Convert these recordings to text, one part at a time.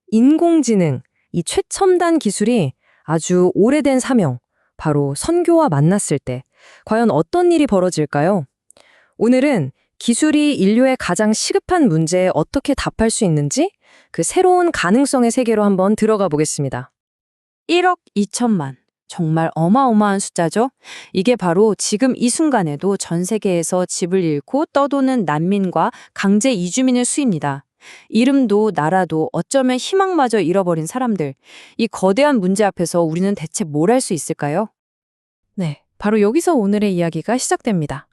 인공지능, 이 최첨단 기술이 아주 오래된 사명, 바로 선교와 만났을 때 과연 어떤 일이 벌어질까요? 오늘은 기술이 인류의 가장 시급한 문제에 어떻게 답할 수 있는지 그 새로운 가능성의 세계로 한번 들어가 보겠습니다. 1억 2천만. 정말 어마어마한 숫자죠? 이게 바로 지금 이 순간에도 전 세계에서 집을 잃고 떠도는 난민과 강제 이주민의 수입니다. 이름도 나라도 어쩌면 희망마저 잃어버린 사람들. 이 거대한 문제 앞에서 우리는 대체 뭘 할 수 있을까요? 네, 바로 여기서 오늘의 이야기가 시작됩니다.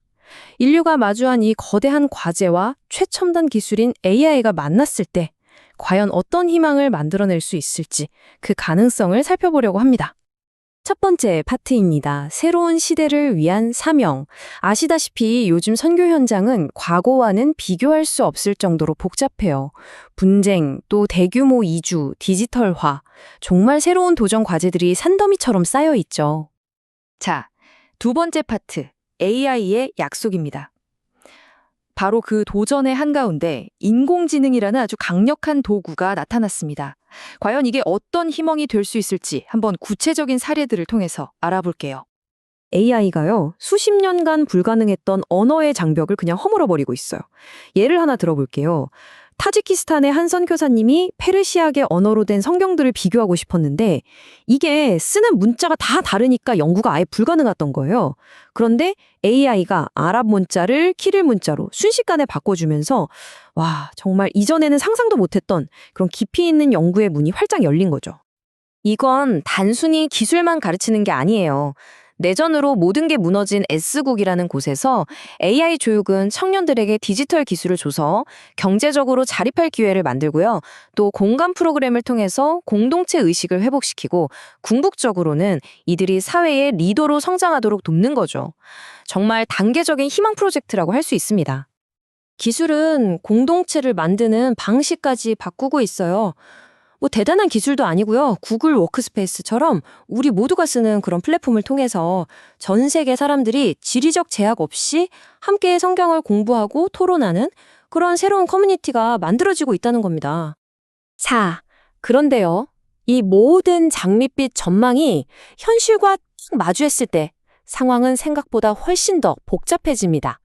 인류가 마주한 이 거대한 과제와 최첨단 기술인 AI가 만났을 때 과연 어떤 희망을 만들어낼 수 있을지 그 가능성을 살펴보려고 합니다. 첫 번째 파트입니다. 새로운 시대를 위한 사명. 아시다시피 요즘 선교 현장은 과거와는 비교할 수 없을 정도로 복잡해요. 분쟁, 또 대규모 이주, 디지털화. 정말 새로운 도전 과제들이 산더미처럼 쌓여 있죠. 자, 두 번째 파트. AI의 약속입니다. 바로 그 도전의 한가운데 인공지능이라는 아주 강력한 도구가 나타났습니다. 과연 이게 어떤 희망이 될 수 있을지 한번 구체적인 사례들을 통해서 알아볼게요. AI가요, 수십 년간 불가능했던 언어의 장벽을 그냥 허물어버리고 있어요. 예를 하나 들어볼게요. 타지키스탄의 한 선교사님이 페르시아계 언어로 된 성경들을 비교하고 싶었는데 이게 쓰는 문자가 다 다르니까 연구가 아예 불가능했던 거예요. 그런데 AI가 아랍 문자를 키릴 문자로 순식간에 바꿔주면서 와, 정말 이전에는 상상도 못했던 그런 깊이 있는 연구의 문이 활짝 열린 거죠. 이건 단순히 기술만 가르치는 게 아니에요. 내전으로 모든 게 무너진 S국이라는 곳에서 AI 교육은 청년들에게 디지털 기술을 줘서 경제적으로 자립할 기회를 만들고요. 또 공감 프로그램을 통해서 공동체 의식을 회복시키고 궁극적으로는 이들이 사회의 리더로 성장하도록 돕는 거죠. 정말 단계적인 희망 프로젝트라고 할 수 있습니다. 기술은 공동체를 만드는 방식까지 바꾸고 있어요. 뭐 대단한 기술도 아니고요. 구글 워크스페이스처럼 우리 모두가 쓰는 그런 플랫폼을 통해서 전 세계 사람들이 지리적 제약 없이 함께 성경을 공부하고 토론하는 그런 새로운 커뮤니티가 만들어지고 있다는 겁니다. 자, 그런데요. 이 모든 장밋빛 전망이 현실과 딱 마주했을 때 상황은 생각보다 훨씬 더 복잡해집니다.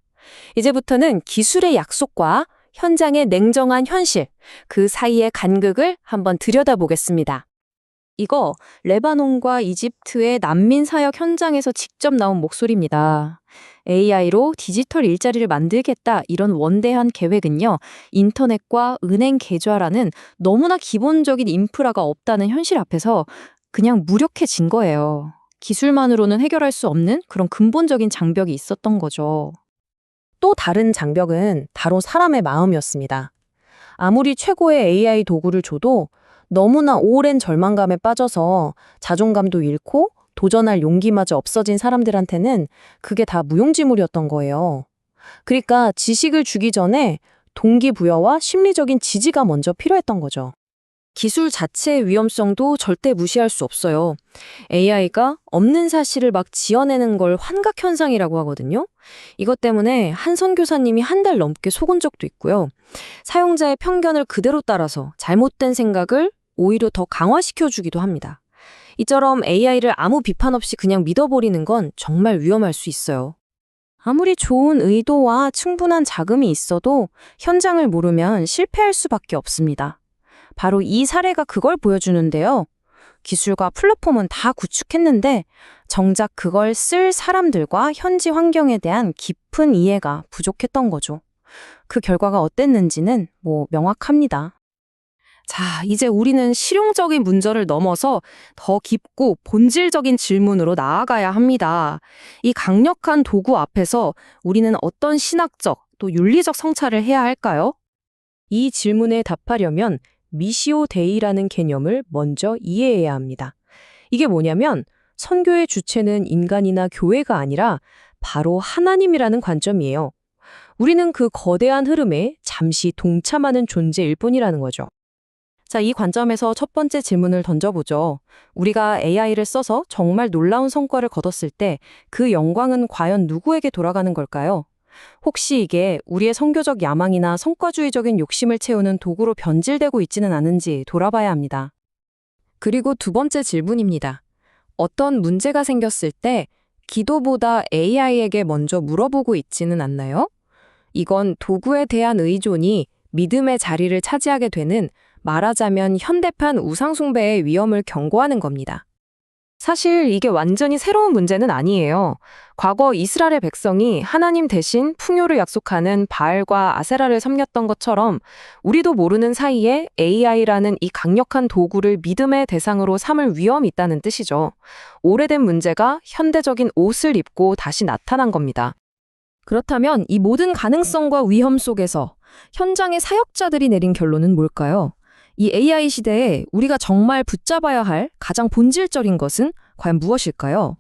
이제부터는 기술의 약속과 현장의 냉정한 현실, 그 사이의 간극을 한번 들여다보겠습니다. 이거 레바논과 이집트의 난민 사역 현장에서 직접 나온 목소리입니다. AI로 디지털 일자리를 만들겠다 이런 원대한 계획은요, 인터넷과 은행 계좌라는 너무나 기본적인 인프라가 없다는 현실 앞에서 그냥 무력해진 거예요. 기술만으로는 해결할 수 없는 그런 근본적인 장벽이 있었던 거죠. 또 다른 장벽은 바로 사람의 마음이었습니다. 아무리 최고의 AI 도구를 줘도 너무나 오랜 절망감에 빠져서 자존감도 잃고 도전할 용기마저 없어진 사람들한테는 그게 다 무용지물이었던 거예요. 그러니까 지식을 주기 전에 동기부여와 심리적인 지지가 먼저 필요했던 거죠. 기술 자체의 위험성도 절대 무시할 수 없어요. AI가 없는 사실을 막 지어내는 걸 환각현상이라고 하거든요. 이것 때문에 한 선교사님이 한 달 넘게 속은 적도 있고요. 사용자의 편견을 그대로 따라서 잘못된 생각을 오히려 더 강화시켜주기도 합니다. 이처럼 AI를 아무 비판 없이 그냥 믿어버리는 건 정말 위험할 수 있어요. 아무리 좋은 의도와 충분한 자금이 있어도 현장을 모르면 실패할 수밖에 없습니다. 바로 이 사례가 그걸 보여주는데요. 기술과 플랫폼은 다 구축했는데 정작 그걸 쓸 사람들과 현지 환경에 대한 깊은 이해가 부족했던 거죠. 그 결과가 어땠는지는 명확합니다. 자, 이제 우리는 실용적인 문제를 넘어서 더 깊고 본질적인 질문으로 나아가야 합니다. 이 강력한 도구 앞에서 우리는 어떤 신학적 또 윤리적 성찰을 해야 할까요? 이 질문에 답하려면 미시오 데이라는 개념을 먼저 이해해야 합니다. 이게 뭐냐면 선교의 주체는 인간이나 교회가 아니라 바로 하나님이라는 관점이에요. 우리는 그 거대한 흐름에 잠시 동참하는 존재일 뿐이라는 거죠. 자, 이 관점에서 첫 번째 질문을 던져보죠. 우리가 AI를 써서 정말 놀라운 성과를 거뒀을 때 그 영광은 과연 누구에게 돌아가는 걸까요? 혹시 이게 우리의 성교적 야망이나 성과주의적인 욕심을 채우는 도구로 변질되고 있지는 않은지 돌아봐야 합니다. 그리고 두 번째 질문입니다. 어떤 문제가 생겼을 때 기도보다 AI에게 먼저 물어보고 있지는 않나요? 이건 도구에 대한 의존이 믿음의 자리를 차지하게 되는, 말하자면 현대판 우상숭배의 위험을 경고하는 겁니다. 사실 이게 완전히 새로운 문제는 아니에요. 과거 이스라엘의 백성이 하나님 대신 풍요를 약속하는 바알과 아세라를 섬겼던 것처럼 우리도 모르는 사이에 AI라는 이 강력한 도구를 믿음의 대상으로 삼을 위험이 있다는 뜻이죠. 오래된 문제가 현대적인 옷을 입고 다시 나타난 겁니다. 그렇다면 이 모든 가능성과 위험 속에서 현장의 사역자들이 내린 결론은 뭘까요? 이 AI 시대에 우리가 정말 붙잡아야 할 가장 본질적인 것은 과연 무엇일까요?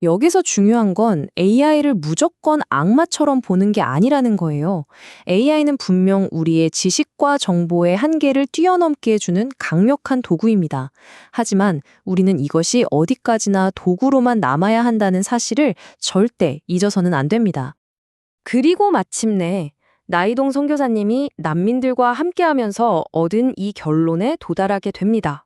여기서 중요한 건 AI를 무조건 악마처럼 보는 게 아니라는 거예요. AI는 분명 우리의 지식과 정보의 한계를 뛰어넘게 해주는 강력한 도구입니다. 하지만 우리는 이것이 어디까지나 도구로만 남아야 한다는 사실을 절대 잊어서는 안 됩니다. 그리고 마침내 나이동 선교사님이 난민들과 함께하면서 얻은 이 결론에 도달하게 됩니다.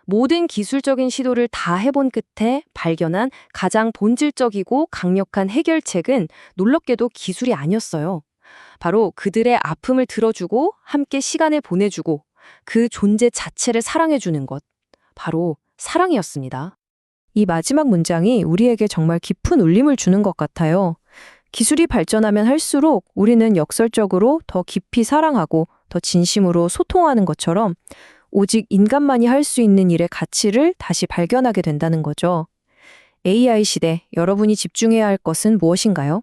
모든 기술적인 시도를 다 해본 끝에 발견한 가장 본질적이고 강력한 해결책은 놀랍게도 기술이 아니었어요. 바로 그들의 아픔을 들어주고 함께 시간을 보내주고 그 존재 자체를 사랑해주는 것. 바로 사랑이었습니다. 이 마지막 문장이 우리에게 정말 깊은 울림을 주는 것 같아요. 기술이 발전하면 할수록 우리는 역설적으로 더 깊이 사랑하고 더 진심으로 소통하는 것처럼 오직 인간만이 할 수 있는 일의 가치를 다시 발견하게 된다는 거죠. AI 시대, 여러분이 집중해야 할 것은 무엇인가요?